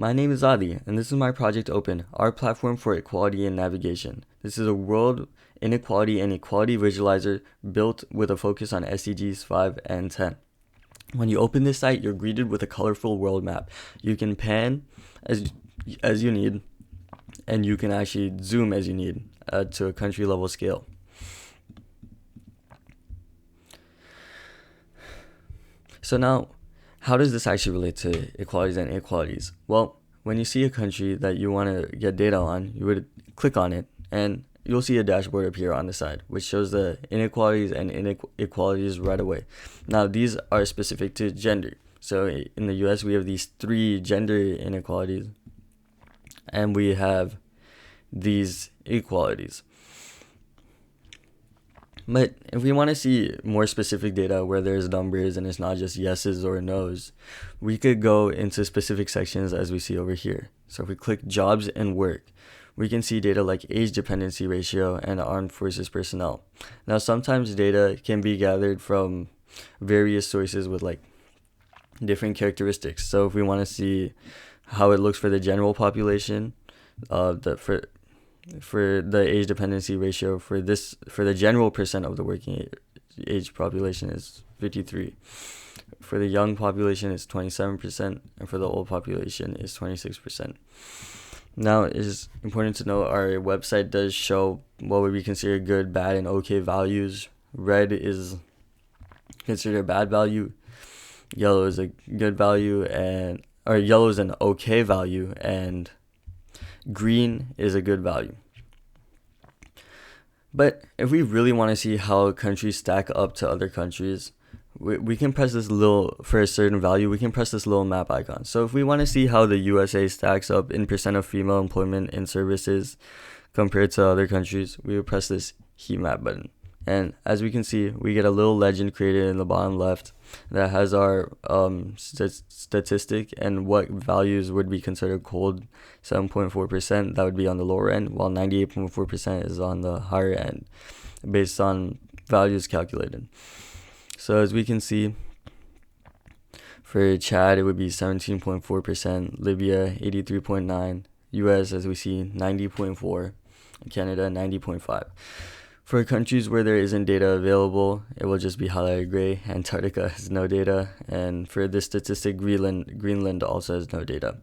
My name is Adi, and this is my Project Open, our platform for equality and navigation. This is a world inequality and equality visualizer built with a focus on SDGs 5 and 10. When you open this site, you're greeted with a colorful world map. You can pan as you need, and you can actually zoom as you need to a country level scale. So now, how does this actually relate to equalities and inequalities? Well, when you see a country that you want to get data on, you would click on it and you'll see a dashboard appear on the side, which shows the inequalities and inequalities right away. Now, these are specific to gender. So in the US, we have these 3 gender inequalities, and we have these equalities. But if we want to see more specific data where there's numbers and it's not just yeses or nos, we could go into specific sections as we see over here. So if we click jobs and work, we can see data like age dependency ratio and armed forces personnel. Now, sometimes data can be gathered from various sources with like different characteristics. So if we want to see how it looks for the general population, for the age dependency ratio for the general percent of the working age population is 53. For the young population is 27%, and for the old population is 26%. Now, it is important to note our website does show what would be considered good, bad, and okay values. Red is considered a bad value, yellow is a good value, yellow is an okay value, and green is a good value. But if we really want to see how countries stack up to other countries, we can press this little, for a certain value, we can press this little map icon. So if we want to see how the USA stacks up in percent of female employment in services compared to other countries, we would press this heat map button. And as we can see, we get a little legend created in the bottom left that has our statistic and what values would be considered cold. 7.4%, that would be on the lower end, while 98.4% is on the higher end based on values calculated. So as we can see, for Chad, it would be 17.4%, Libya 83.9%, US, as we see, 90.4%, Canada 90.5%. For countries where there isn't data available, it will just be highlighted gray. Antarctica has no data, and for this statistic, Greenland also has no data.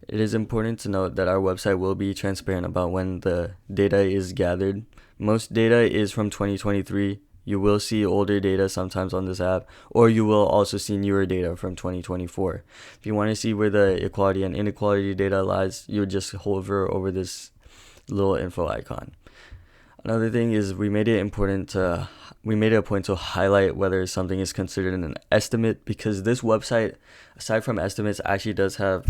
It is important to note that our website will be transparent about when the data is gathered. Most data is from 2023. You will see older data sometimes on this app, or you will also see newer data from 2024. If you want to see where the equality and inequality data lies, you would just hover over this little info icon. Another thing is we made it a point to highlight whether something is considered an estimate, because this website, aside from estimates, actually does have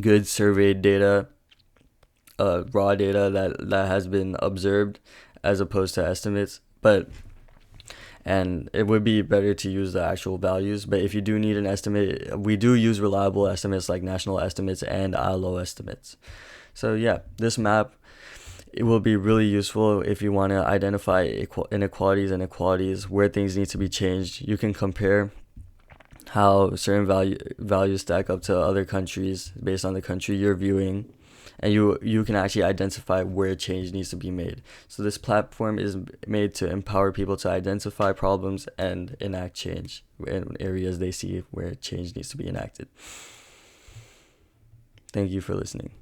good surveyed data, raw data that has been observed as opposed to estimates. And it would be better to use the actual values. But if you do need an estimate, we do use reliable estimates like national estimates and ILO estimates. So yeah, this map, it will be really useful if you want to identify inequalities and equalities, where things need to be changed. You can compare how certain values stack up to other countries based on the country you're viewing, and you can actually identify where change needs to be made. So this platform is made to empower people to identify problems and enact change in areas they see where change needs to be enacted. Thank you for listening.